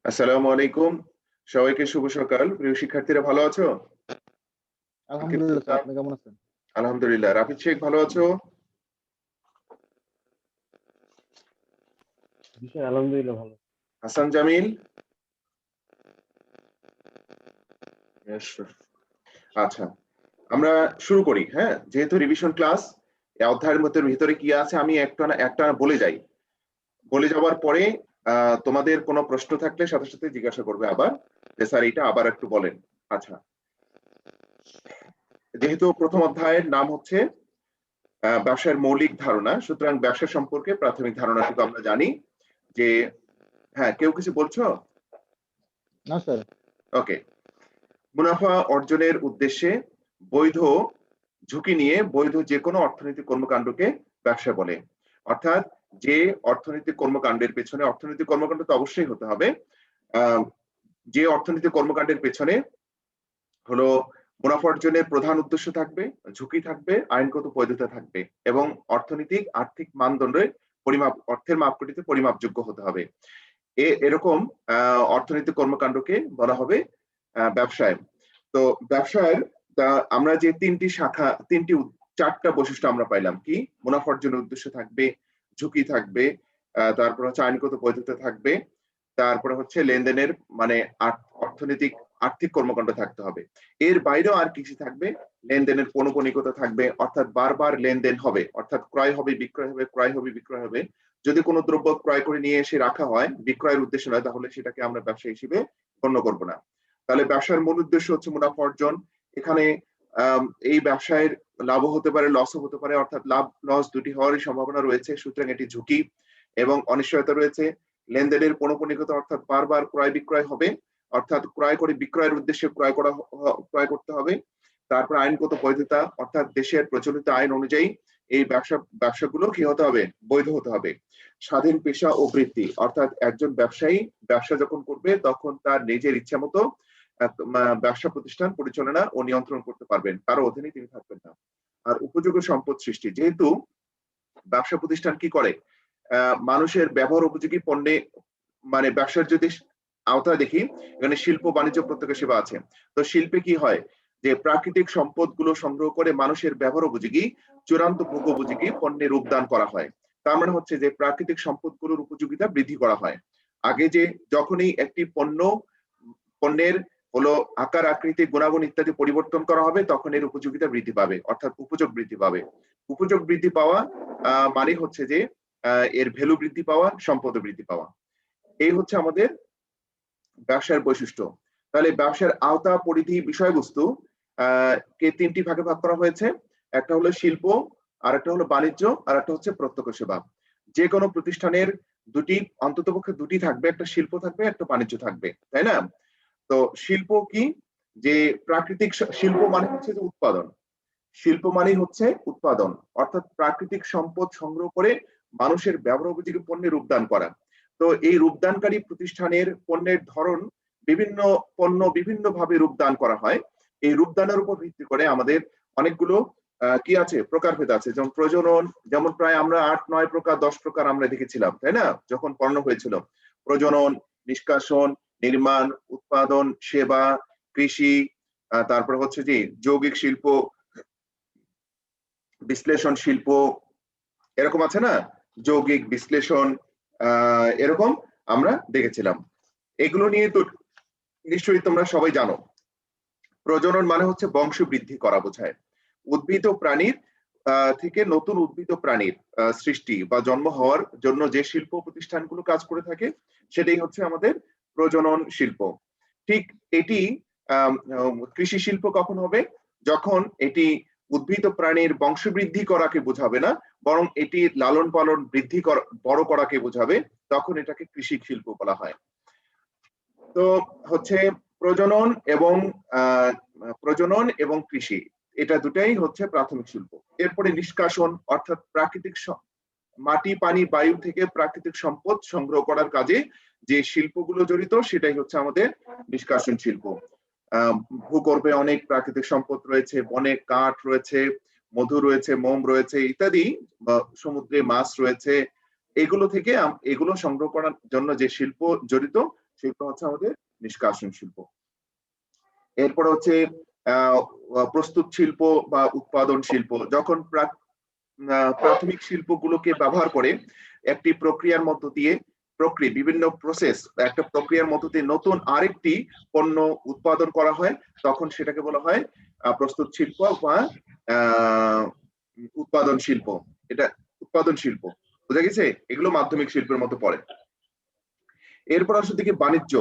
আসসালামু আলাইকুম। সবাইকে শুভ সকাল। প্রিয় শিক্ষার্থীরা ভালো আছো? আকিব আলহামদুলিল্লাহ স্যার, সুলতান, আপনি কেমন আছেন? আলহামদুলিল্লাহ। রাফিদ শেখ ভালো আছো? জি স্যার, আলহামদুলিল্লাহ ভালো। হাসান জামিল? Yes, sir. আচ্ছা, আমরা শুরু করি। হ্যাঁ, যেহেতু রিভিশন ক্লাস, এই অধ্যায়ের মধ্যে ভিতরে কি আছে আমি একটা বলে যাই। বলে যাওয়ার পরে তোমাদের কোনো প্রশ্ন থাকলে সাথে সাথে জিজ্ঞাসা করবে আবার যে স্যার এটা আবার একটু বলেন। আচ্ছা, যেহেতু প্রথম অধ্যায়ের নাম হচ্ছে ব্যবসার মৌলিক ধারণা, সুতরাং ব্যবসা সম্পর্কে প্রাথমিক ধারণাটুকু আমরা জানি যে হ্যাঁ, কেউ কিছু বলছো? না স্যার। ওকে। মুনাফা অর্জনের উদ্দেশ্যে বৈধ ঝুঁকি নিয়ে বৈধ যে কোনো অর্থনৈতিক কর্মকাণ্ডকে ব্যবসা বলে। অর্থাৎ যে অর্থনৈতিক কর্মকাণ্ডের পেছনে, অর্থনৈতিক কর্মকাণ্ড তো অবশ্যই হতে হবে, যে অর্থনৈতিক কর্মকাণ্ডের পেছনে হলো মুনাফা অর্জনের প্রধান উদ্দেশ্য থাকবে, ঝুঁকি থাকবে, আইনগত বৈধতা থাকবে এবং অর্থনৈতিক আর্থিক মানদণ্ডের পরিমাপ, অর্থের মাপকাঠিতে পরিমাপযোগ্য হতে হবে। এরকম অর্থনৈতিক কর্মকাণ্ডকে বলা হবে ব্যবসায়। তো ব্যবসায়ের আমরা যে তিনটি শাখা, চারটা বৈশিষ্ট্য আমরা পাইলাম কি? মুনাফা অর্জনের উদ্দেশ্য থাকবে, ঝুঁকি থাকবে, তারপর হচ্ছে আইনগত বৈধতা থাকবে, তারপরে হচ্ছে লেনদেনের মানে অর্থনৈতিক আর্থিক কর্মকাণ্ড থাকতে হবে। এর বাইরেও আর কিছু থাকবে, লেনদেনের পৌনঃপুনিকতা থাকবে, অর্থাৎ বারবার লেনদেন হবে, অর্থাৎ ক্রয় হবে বিক্রয় হবে, ক্রয় হবে বিক্রয় হবে। যদি কোনো দ্রব্য ক্রয় করে নিয়ে এসে রাখা হয় বিক্রয়ের উদ্দেশ্য নয়, তাহলে সেটাকে আমরা ব্যবসা হিসেবে গণ্য করব না। তাহলে ব্যবসার মূল উদ্দেশ্য হচ্ছে মুনাফা অর্জন। এখানে এই ব্যবসায়ের লাভও হতে পারে, লসও হতে পারে, অর্থাৎ লাভ লস দুটি হওয়ারই সম্ভাবনা রয়েছে, সুতরাং এটি ঝুঁকি এবং অনিশ্চয়তা রয়েছে। লেনদেনের পৌনঃপুনিকতা অর্থাৎ বারবার ক্রয় বিক্রয় হবে, অর্থাৎ ক্রয় করে বিক্রয়ের উদ্দেশ্যে ক্রয় করতে হবে। তারপর আইনগত বৈধতা, অর্থাৎ দেশের প্রচলিত আইন অনুযায়ী এই ব্যবসাগুলো কি হতে হবে? বৈধ হতে হবে। স্বাধীন পেশা ও বৃত্তি, অর্থাৎ একজন ব্যবসায়ী ব্যবসা যখন করবে তখন তার নিজের ইচ্ছা মতো ব্যবসা প্রতিষ্ঠান পরিচালনা ও নিয়ন্ত্রণ করতে পারবেন, কারো অধীনে তিনি থাকবেন না। আর উপযোগী সম্পদ সৃষ্টি, যেহেতু ব্যবসা প্রতিষ্ঠান কি করে, মানুষের ব্যবহার উপযোগী পণ্যে মানে ব্যবসার যদি আওতায় দেখি, এখানে শিল্প বাণিজ্য প্রত্যক্ষ সেবা আছে। তো শিল্পে কি হয় যে প্রাকৃতিক সম্পদগুলো সংগ্রহ করে মানুষের ব্যবহার উপযোগী চূড়ান্ত ভোগ উপযোগী পণ্যে রূপদান করা হয়। তার মানে হচ্ছে যে প্রাকৃতিক সম্পদগুলোর উপযোগিতা বৃদ্ধি করা হয়। আগে যে যখনই একটি পণ্যের হলো আকার আকৃতি গুণাগুণ ইত্যাদি পরিবর্তন করা হবে তখন এর উপযোগিতা বৃদ্ধি পাবে, অর্থাৎ উপযোগ বৃদ্ধি পাবে। উপযোগ বৃদ্ধি পাওয়া মানে হচ্ছে যে এর ভ্যালু বৃদ্ধি পাওয়া, সম্পদ বৃদ্ধি পাওয়া। এই হচ্ছে আমাদের ব্যবসার বৈশিষ্ট্য। তাহলে ব্যবসার আওতা, পরিধি, বিষয়বস্তু কে তিনটি ভাগে ভাগ করা হয়েছে। একটা হলো শিল্প, আর একটা হলো বাণিজ্য, আর একটা হচ্ছে প্রত্যক্ষ সেবা। যে কোনো প্রতিষ্ঠানের অন্ততপক্ষে দুটি থাকবে, একটা শিল্প থাকবে, একটা বাণিজ্য থাকবে, তাই না? তো শিল্প কি? যে প্রাকৃতিক শিল্প মানে হচ্ছে যে উৎপাদন। শিল্প মানেই হচ্ছে উৎপাদন, অর্থাৎ প্রাকৃতিক সম্পদ সংগ্রহ করে মানুষের ব্যবহার উপযোগী পণ্যে রূপদান করা। তো এই রূপদানকারী প্রতিষ্ঠানের পণ্যের ধরন, বিভিন্ন পণ্য বিভিন্ন ভাবে রূপদান করা হয়। এই রূপদানের উপর ভিত্তি করে আমাদের অনেকগুলো কি আছে, প্রকারভেদ আছে। যেমন প্রজনন, যেমন প্রায় আমরা 8-9 প্রকার 10 প্রকার আমরা দেখেছিলাম, তাই না, যখন পড়ানো হয়েছিল। প্রজনন, নিষ্কাশন, নির্মাণ, উৎপাদন, সেবা, কৃষি, তারপর হচ্ছে যে যৌগিক শিল্প, বিশ্লেষণ শিল্প, এরকম আছে না, যৌগিক বিশ্লেষণ, এরকম আমরা দেখেছিলাম। এগুলো নিয়ে তো নিশ্চয়ই তোমরা সবাই জানো। প্রজনন মানে হচ্ছে বংশ বৃদ্ধি করা বোঝায়। উদ্ভিদ ও প্রাণীর থেকে নতুন উদ্ভিদ ও প্রাণীর সৃষ্টি বা জন্ম হওয়ার জন্য যে শিল্প প্রতিষ্ঠানগুলো কাজ করে থাকে সেটাই হচ্ছে আমাদের প্রজনন শিল্প। ঠিক এটি কৃষি শিল্প কখন হবে? যখন এটি উদ্ভিদ ও প্রাণীর বংশবৃদ্ধি করাকে বোঝাবে না, বরং এটি লালন পালন বৃদ্ধি বড় করাকে বোঝাবে, তখন এটাকে কৃষি শিল্প বলা হয়। তো হচ্ছে প্রজনন এবং কৃষি, এটা দুটাই হচ্ছে প্রাথমিক শিল্প। এরপরে নিষ্কাশন, অর্থাৎ প্রাকৃতিক মাটি, পানি, বায়ু থেকে প্রাকৃতিক সম্পদ সংগ্রহ করার কাজে যে শিল্পগুলো জড়িত সেটাই হচ্ছে আমাদের নিষ্কাশন শিল্প। ভূগর্ভে অনেক প্রাকৃতিক সম্পদ রয়েছে, বনে কাঠ রয়েছে, মধু রয়েছে, মোম রয়েছে ইত্যাদি, সমুদ্রে মাছ রয়েছে। এগুলো থেকে এগুলো সংগ্রহ করার জন্য যে শিল্প জড়িত শিল্প হচ্ছে আমাদের নিষ্কাশন শিল্প। এরপর হচ্ছে প্রস্তুত শিল্প বা উৎপাদন শিল্প। যখন প্রাথমিক শিল্পগুলোকে ব্যবহার করে একটি প্রক্রিয়ার মধ্য দিয়ে বিভিন্ন প্রসেস একটা প্রক্রিয়ার মধ্য দিয়ে নতুন আরেকটি পণ্য উৎপাদন করা হয়, তখন সেটাকে বলা হয় প্রস্তুত শিল্প বা উৎপাদন শিল্প। এটা উৎপাদন শিল্প, বুঝা গেছে? এগুলো মাধ্যমিক শিল্পের মতো পড়ে। এরপর আসলে দেখি বাণিজ্য।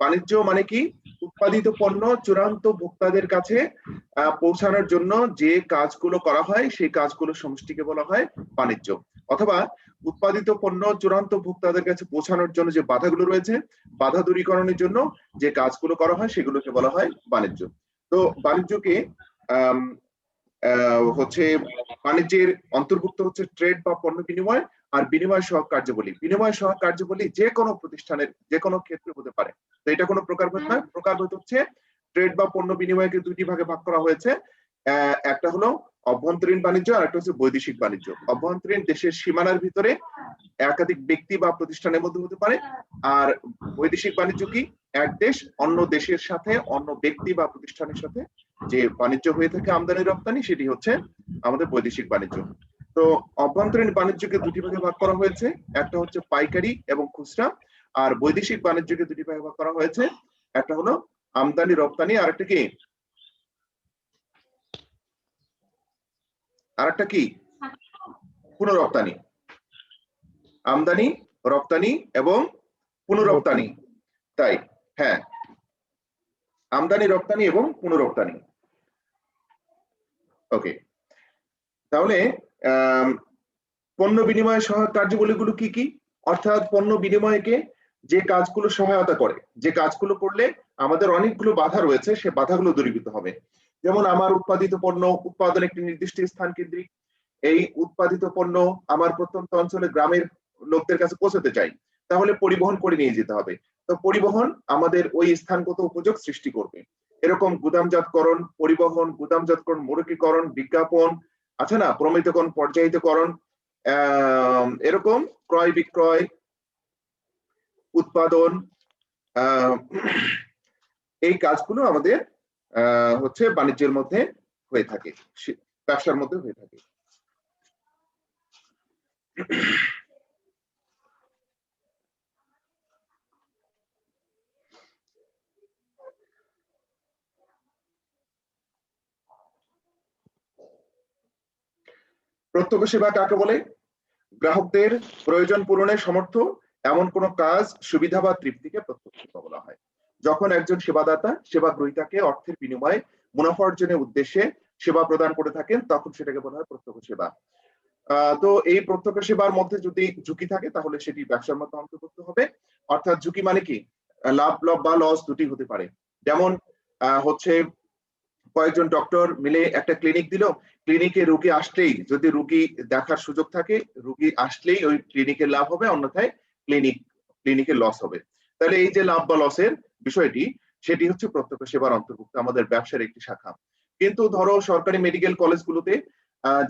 বাণিজ্য মানে কি? উৎপাদিত পণ্য চূড়ান্ত ভোক্তাদের কাছে পৌঁছানোর জন্য যে কাজগুলো করা হয় সেই কাজগুলো সমষ্টিকে বলা হয় বাণিজ্য। অথবা উৎপাদিত পণ্য চূড়ান্ত ভোক্তাদের কাছে পৌঁছানোর জন্য যে বাধাগুলো রয়েছে, বাধা দূরীকরণের জন্য যে কাজগুলো করা হয় সেগুলোকে বলা হয় বাণিজ্য। তো বাণিজ্যকে হচ্ছে বাণিজ্যের অন্তর্ভুক্ত হচ্ছে ট্রেড বা পণ্য বিনিময় আর বিনিময় সহক কার্যাবলী। বিনিময় সহক কার্যাবলী যে কোনো প্রতিষ্ঠানের যে কোনো ক্ষেত্রে হতে পারে। তো এটা কোনো প্রকারভেদ নয়। প্রকারভেদ হচ্ছে ট্রেড বা পণ্য বিনিময়কে দুইটি ভাগে ভাগ করা হয়েছে। একটা হলো অভ্যন্তরীণ বাণিজ্য আর একটা হচ্ছে বৈদেশিক বাণিজ্য। অভ্যন্তরীণ দেশের সীমানার ভিতরে একাধিক ব্যক্তি বা প্রতিষ্ঠানের মধ্যে হতে পারে। আর বৈদেশিক বাণিজ্য কি? এক দেশ অন্য দেশের সাথে অন্য ব্যক্তি বা প্রতিষ্ঠানের সাথে যে বাণিজ্য হয়ে থাকে আমদানি রপ্তানি, সেটি হচ্ছে আমাদের বৈদেশিক বাণিজ্য। তো অভ্যন্তরীণ বাণিজ্যকে দুটি ভাগে ভাগ করা হয়েছে, একটা হচ্ছে পাইকারি এবং খুচরা। আর বৈদেশিক বাণিজ্যকে দুটি ভাগে ভাগ করা হয়েছে, একটা হলো আমদানি রপ্তানি আর একটা কি পুনরপ্তানি। আমদানি, রপ্তানি এবং পুনরপ্তানি, তাই? হ্যাঁ, আমদানি, রপ্তানি এবং পুনরপ্তানি। ওকে, তাহলে পণ্য বিনিময় সহায়ক কার্যাবলীগুলো কি কি? অর্থাৎ পণ্য বিনিময়কে যে কাজগুলো সহায়তা করে, যে কাজগুলো করলে আমাদের অনেকগুলো বাধা রয়েছে, সে বাধাগুলো দূরীভূত হবে। যেমন আমার উৎপাদিত পণ্য উৎপাদন একটি নির্দিষ্ট স্থান কেন্দ্রিক। এই উৎপাদিত পণ্য আমার প্রত্যন্ত অঞ্চলে গ্রামের লোকদের কাছে পৌঁছাতে চাই, তাহলে পরিবহন করে নিয়ে যেতে হবে। তো পরিবহন আমাদের ওই স্থানগত উপযোগ সৃষ্টি করবে। এরকম গুদামজাতকরণ, পরিবহন, গুদামজাতকরণ, মৌখিকরণ, বিজ্ঞাপন আছে না, প্রমিতকরণ, পর্যায়িতকরণ, এরকম ক্রয় বিক্রয়, উৎপাদন, এই কাজগুলো আমাদের হচ্ছে বাণিজ্যের মধ্যে হয়ে থাকে, ব্যবসার মধ্যে হয়ে থাকে। প্রত্যক্ষ সেবা কাকে বলে? গ্রাহকদের প্রয়োজন পূরণে সমর্থ এমন কোন কাজ, সুবিধা বা তৃপ্তিকে প্রত্যক্ষ সেবা বলা হয়। যখন একজন সেবাদাতা সেবা গ্রহীতাকে অর্থের বিনিময়ে মুনাফা অর্জনের উদ্দেশ্যে সেবা প্রদান করে থাকেন, তখন সেটাকে বলা হয় প্রত্যক্ষ সেবা। তো এই প্রত্যক্ষ সেবার মধ্যে যদি ঝুঁকি থাকে তাহলে সেটি ব্যবসার মধ্যে অন্তর্ভুক্ত হবে। অর্থাৎ ঝুঁকি মানে কি? লাভ বা লস দুটি হতে পারে। যেমন হচ্ছে কয়েকজন ডক্টর মিলে একটা ক্লিনিক দিল, ক্লিনিকে রোগী আসলেই যদি রোগী দেখার সুযোগ থাকে, রোগী আসলেই ওই ক্লিনিকের লাভ হবে, অন্যথায় ক্লিনিকের লস হবে। তাহলে এই যে লাভ বা লসের বিষয়টি, সেটি হচ্ছে প্রত্যক্ষ সেবার অন্তর্ভুক্ত, আমাদের ব্যবসার একটি শাখা। কিন্তু ধরো সরকারি মেডিকেল কলেজগুলোতে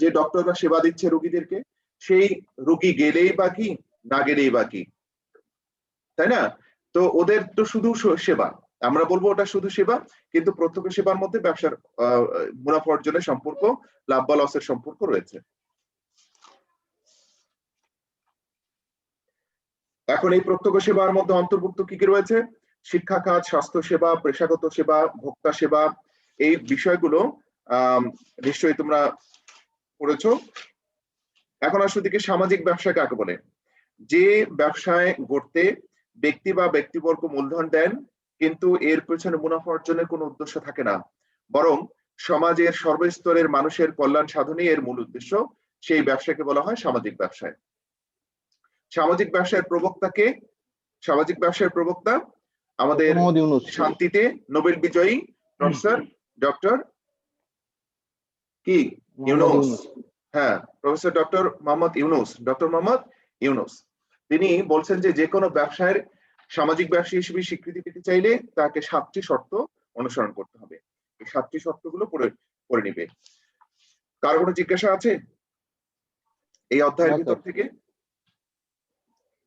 যে ডক্টররা সেবা দিচ্ছে রোগীদেরকে, সেই রোগী গেলেই বা কি, না গেলেই বা কি, তাই না? তো ওদের তো শুধু সেবা, আমরা বলবো ওটা শুধু সেবা, কিন্তু প্রত্যক্ষ সেবার মধ্যে ব্যবসার মুনাফা অর্জনের সম্পর্ক, লাভ বা লসের সম্পর্ক রয়েছে। এখন এই প্রত্যক্ষ সেবার মধ্যে অন্তর্ভুক্ত কি কি রয়েছে? শিক্ষা খাত, স্বাস্থ্য সেবা, পেশাগত সেবা, ভোক্তা সেবা, এই বিষয়গুলো নিশ্চয়ই তোমরা পড়েছো। এখন আসলে দিকে সামাজিক ব্যবসা কাকে বলে? যে ব্যবসায় গড়তে ব্যক্তি বা ব্যক্তিবর্গ মূলধন দেন, কিন্তু এর পেছনে মুনাফা অর্জনের কোনো উদ্দেশ্য থাকে না, বরং সমাজের সর্বস্তরের মানুষের কল্যাণ সাধনই এর মূল উদ্দেশ্য, সেই ব্যবসাকে বলা হয় সামাজিক ব্যবসায়। সামাজিক ব্যবসায়ের প্রবক্তাকে? সামাজিক ব্যবসায়ের প্রবক্তা আমাদের শান্তিতে নোবেল বিজয়ী প্রফেসর ডক্টর কি ইউনুস। হ্যাঁ, professor doctor Mohammad Yunus, doctor Mohammad Yunus. তিনি বলছেন যে কোনো ব্যবসায়ের সামাজিক ব্যবসা হিসেবে স্বীকৃতি পেতে চাইলে তাকে 7টি শর্ত অনুসরণ করতে হবে। এই 7টি শর্তগুলো পড়ে নিবে। কার কোনো জিজ্ঞাসা আছে এই অধ্যায়ের ভিতর থেকে?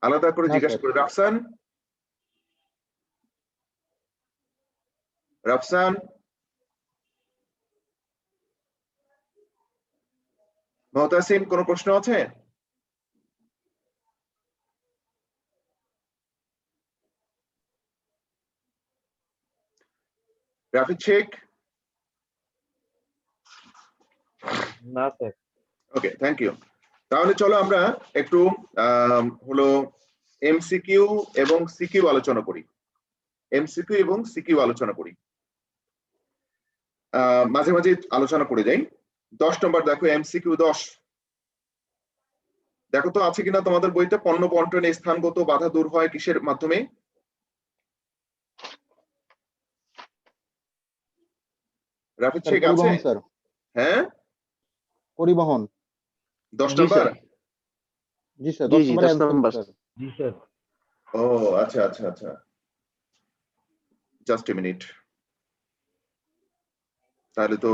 আলাদা করে জিজ্ঞাসা করে রাখছেন? রাফসান, মুহতাসিন, কোনো প্রশ্ন আছে? রাফিদ শেখ? না স্যার। Okay, thank you. তাহলে চলো আমরা একটু হলো এমসিকিউ এবং সিকিউ আলোচনা করি। এমসিকিউ এবং সিকিউ আলোচনা করি, মাঝে মাঝে আলোচনা করে যাই। 10 নম্বর দেখো, এমসিকিউ 10। দেখো তো আছে কিনা তোমাদের বইতে, পণ্য বন্টনে স্থানগত বাধা দূর হয় কিসের মাধ্যমে? রাফিদ শেখ আছে? পরিবহন স্যার। হ্যাঁ, পরিবহন। 10 জি নম্বর। স্যার। জি স্যার, জি 10 জি নম্বর 10 অ্যান্সার নাম্বার। স্যার। জি স্যার। ও আচ্ছা আচ্ছা আচ্ছা, জাস্ট এ মিনিট। তাহলে তো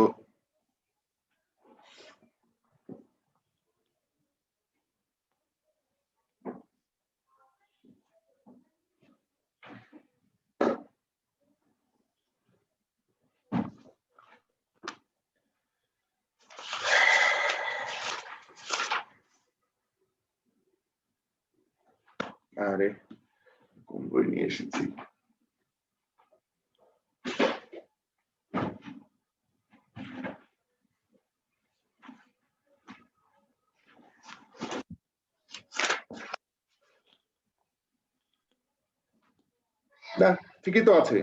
আরে কোন বই নিয়ে এসেছি? না, ঠিকই তো আছে।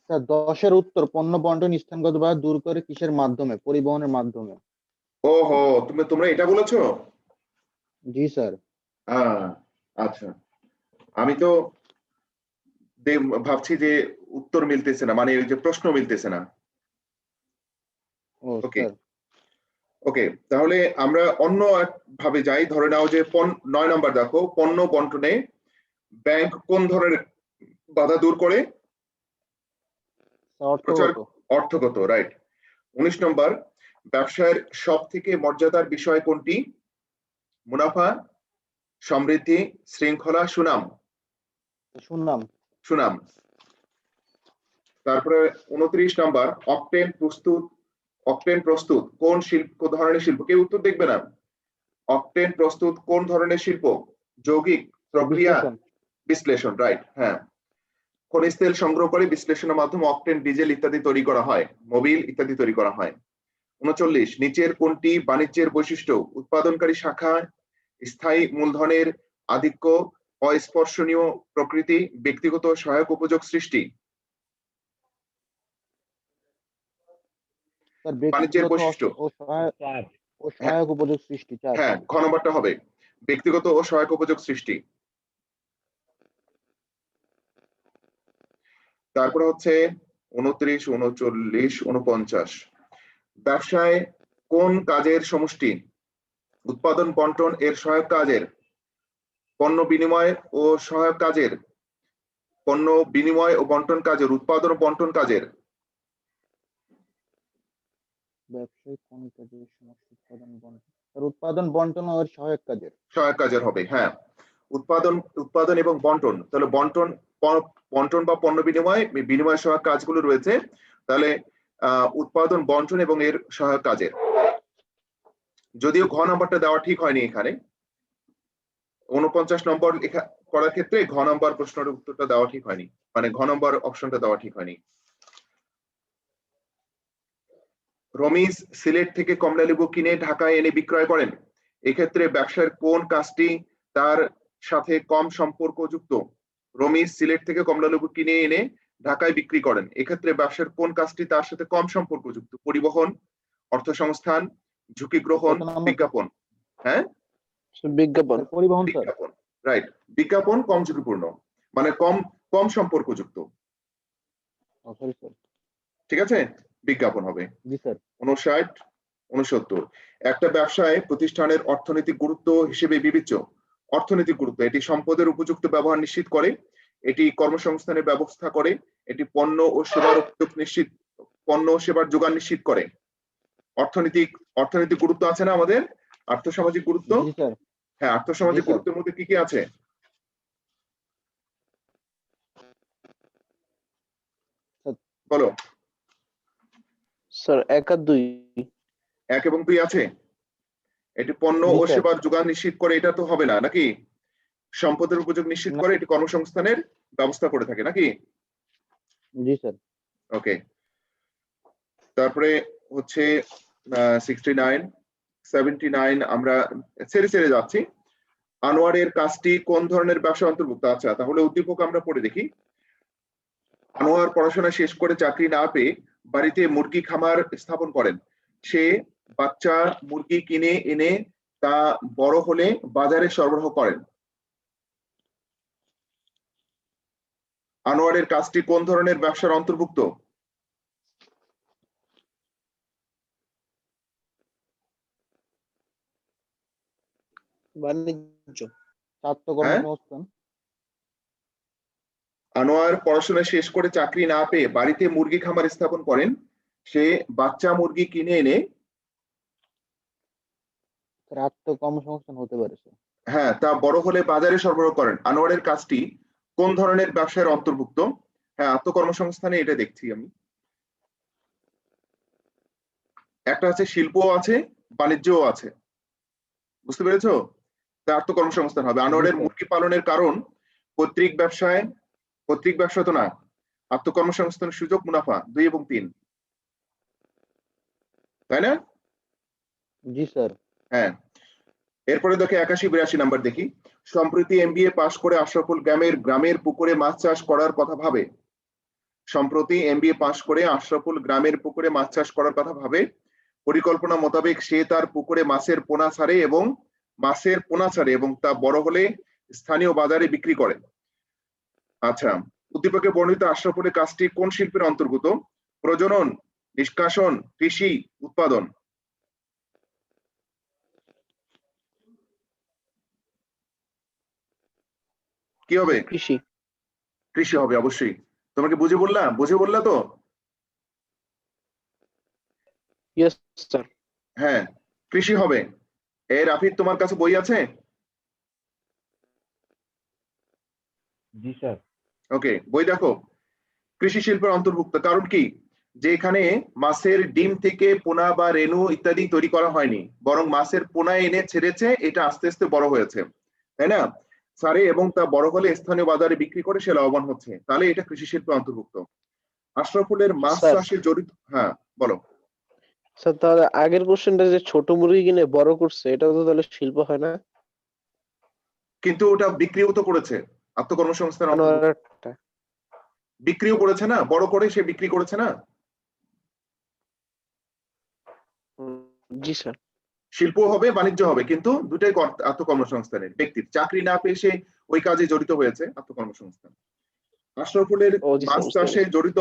স্যার 10-এর উত্তর, পণ্য বন্টন স্থানগত বাধা দূর করে কিসের মাধ্যমে? পরিবহনের মাধ্যমে। ওহো, তোমরা এটা বলেছো? জি স্যার। আচ্ছা, আমি তো ভাবছি যে উত্তর মিলতেছে না, মানে ওই যে প্রশ্ন মিলতেছে না। ও ওকে স্যার। ওকে, তাহলে আমরা অন্য এক ভাবে যাই। ধরে নাও যে 9 নাম্বার দেখো, পণ্য বন্টনে ব্যাংক কোন ধরনের বাধা দূর করে? প্রচার, অর্থগত। অর্থগত, রাইট। 19 নম্বর, ব্যবসায়ের সব থেকে মর্যাদার বিষয় কোনটি? মুনাফা, সমৃদ্ধি, শৃঙ্খলা, সুনাম? শুনলাম। সুনাম। তারপরে 29 নাম্বার, অকটেন প্রস্তুত কোন শিল্প, ধরনের শিল্প? কেউ উত্তর দেখবে না। অকটেন প্রস্তুত কোন ধরনের শিল্প? যৌগিক, প্রক্রিয়া, বিশ্লেষণ। বিশ্লেষণ, রাইট। হ্যাঁ, খনিজ তেল সংগ্রহ করে বিশ্লেষণের মাধ্যমে অকটেন, ডিজেল ইত্যাদি তৈরি করা হয়, মোবিল ইত্যাদি তৈরি করা হয়। 39, নিচের কোনটি বাণিজ্যের বৈশিষ্ট্য? উৎপাদনকারী শাখা, স্থায়ী মূলধনের আধিক্য, অস্পর্শনীয় প্রকৃতি, ব্যক্তিগত সহায়ক উপযোগ সৃষ্টি? স্যার বাণিজ্যের ব্যক্তিগত বৈশিষ্ট্য। ও সহায়ক উপযোগ সৃষ্টি। 4। হ্যাঁ, ঘ নম্বরটা হবে ব্যক্তিগত ও সহায়ক উপযোগ সৃষ্টি। তারপরে হচ্ছে 29, 39, 49, ব্যবসায় কোন কাজের সমষ্টি? উৎপাদন বন্টন এর সহায়ক কাজের, পণ্য বিনিময় ও সহায়ক কাজের, পণ্য বিনিময় ও বন্টন কাজের, উৎপাদন ও বন্টন কাজের? ব্যবসায়িক কোন কাজের সমষ্টি? উৎপাদন বন্টন। স্যার উৎপাদন বন্টন ও এর সহায়ক কাজের। সহায়ক কাজের হবে, হ্যাঁ। উৎপাদন এবং বন্টন, তাহলে বন্টন বা পণ্য বিনিময় সহায়ক কাজগুলো রয়েছে, তাহলে উৎপাদন, বন্টন এবং এর সহায়ক কাজের। যদিও ঘ নাম্বারটা দেওয়া ঠিক হয়নি এখানে, 49 নম্বর লেখা করার ক্ষেত্রে ঘ নম্বর প্রশ্নের উত্তরটা দেওয়া ঠিক হয়নি, মানে ঘ নম্বর অপশনটা দেওয়া ঠিক হয়নি। রমিজ সিলেট থেকে কমলালেবু কিনে ঢাকায় এনে বিক্রয় করেন, এক্ষেত্রে ব্যবসার কোন কাজটি তার সাথে কম সম্পর্কযুক্ত? রমিজ সিলেট থেকে কমলালেবু কিনে এনে ঢাকায় বিক্রি করেন, এক্ষেত্রে ব্যবসার কোন কাজটি তার সাথে কম সম্পর্কযুক্ত? পরিবহন, অর্থসংস্থান, ঝুঁকি গ্রহণ, কত নাম্বার? বিজ্ঞাপন? হ্যাঁ, বিজ্ঞাপন। পরিবহন স্যার। বিজ্ঞাপন, রাইট। বিজ্ঞাপন কম ঝুঁকিপূর্ণ, মানে কম কম সম্পর্কযুক্ত। Sorry sir. ঠিক আছে, বিজ্ঞাপন হবে। জি স্যার। 59, 69, একটা ব্যবসায় প্রতিষ্ঠানের অর্থনৈতিক গুরুত্ব হিসেবে বিবেচ্য। অর্থনৈতিক গুরুত্ব, এটি সম্পদের উপযুক্ত ব্যবহার নিশ্চিত করে, এটি কর্মসংস্থানের ব্যবস্থা করে, এটি পণ্য ও সেবার যোগান নিশ্চিত করে। অর্থনৈতিক গুরুত্ব আছে না আমাদের, আর্থসামাজিক গুরুত্ব? জি স্যার। হ্যাঁ, আর্থসামাজিক জি স্যার। গুরুত্বের মধ্যে কি কি আছে? বলো। স্যার 1 আর 2। 1 এবং 2 আছে। এটি পণ্য জি ও স্যার। সেবার যোগান নিশ্চিত করে, এটা তো হবে না নাকি? সম্পদের উপযোগ নিশ্চিত না। করে, এটি কর্মসংস্থানের ব্যবস্থা করে থাকে নাকি? জি স্যার। ওকে, তারপরে হচ্ছে 69 79 আমরা ছেড়ে যাচ্ছি। আনোয়ারের কাজটি কোন ধরনের ব্যবসা অন্তর্ভুক্ত? আচ্ছা, তাহলে উদ্দীপক আমরা পড়ে দেখি। আনোয়ার পড়াশোনা শেষ করে চাকরি না পেয়ে বাড়িতে মুরগি খামার স্থাপন করেন। সে বাচ্চা মুরগি কিনে এনে তা বড় হলে বাজারে সরবরাহ করেন। আনোয়ারের কাজটি কোন ধরনের ব্যবসার অন্তর্ভুক্ত? বাণিজ্য। ছাত্র হ্যাঁ? কর্মসংস্থান। আনোয়ার পড়াশোনা শেষ করে চাকরি না পেয়ে বাড়িতে মুরগি খামার স্থাপন করেন। সে বাচ্চা মুরগি কিনে এনে স্যার আত্মকর্মসংস্থান হতে পারে স্যার। হ্যাঁ তা বড় হলে বাজারে সরবরাহ করেন। আনোয়ারের কাজটি কোন ধরনের ব্যবসার অন্তর্ভুক্ত? হ্যাঁ, আত্মকর্মসংস্থানে এটা দেখছি আমি। একটা আছে শিল্পও আছে, বাণিজ্যও আছে, বুঝতে পেরেছো? তা আত্মকর্মসংস্থান হবে। জি আনোয়ারের স্যার। মুরগি পালনের কারণ পৈতৃক ব্যবসা তো না। আত্মকর্মসংস্থানের সুযোগ মুনাফা 2 এবং 3, তাই না? জি স্যার। হ্যাঁ, এরপরে দেখে 81 82 নাম্বার দেখি। সম্প্রতি এমবিএ পাশ করে আশরাফুল গ্রামের পুকুরে মাছ চাষ করার কথা ভাবে। সম্প্রতি এমবিএ পাশ করে আশরাফুল গ্রামের পুকুরে মাছ চাষ করার কথা ভাবে। পরিকল্পনা মোতাবেক সে তার পুকুরে মাছের পোনা ছাড়ে এবং তা বড় হলে স্থানীয় বাজারে বিক্রি করে। আচ্ছা, উদ্দীপকে বর্ণিত আশরাফুলের কাজটি কোন শিল্পের অন্তর্গত? প্রজনন, নিষ্কাশন, কৃষি, উৎপাদন? কি হবে? কৃষি। কৃষি হবে অবশ্যই। তোমাকে বুঝে বললা তো? Yes sir. হ্যাঁ, কৃষি হবে। রাফিদ, তোমার কাছে বই আছে? জি স্যার। ওকে, বই দেখো। কৃষি শিল্পের অন্তর্ভুক্ত। কারণ কি? যে এখানে মাছের ডিম থেকে পোনা বা রেণু ইত্যাদি তৈরি করা হয়নি, বরং মাছের পোনা এনে ছেড়েছে, এটা আস্তে আস্তে বড় হয়েছে, তাই না? ছাড়ে এবং তা বড় হলে স্থানীয় বাজারে বিক্রি করে সে লাভবান হচ্ছে, তাহলে এটা কৃষি শিল্পের অন্তর্ভুক্ত। আশরাফুলের মাছ স্যার। চাষে জড়িত। হ্যাঁ বলো। স্যার তাহলে আগের কোশ্চেনটা যে ছোট মুরগি কিনে বড় করছে, এটাও তো তাহলে শিল্প হয় না? কিন্তু ওটা বিক্রিও তো করেছে, আত্মকর্মসংস্থান অন্তর্ভুক্ত। আনোয়ারটা। বিক্রিও করেছে না, বড় করে সে বিক্রি করেছে না। জি স্যার। শিল্প হবে, বাণিজ্য হবে, কিন্তু দুটাই আত্মকর্মসংস্থানের। ব্যক্তির চাকরি না পেয়ে সে ওই কাজে জড়িত হয়েছে, আত্মকর্মসংস্থান। আশরাফুলের ও জি স্যার, মাছ বুঝতে চাষে পেরেছি। জড়িত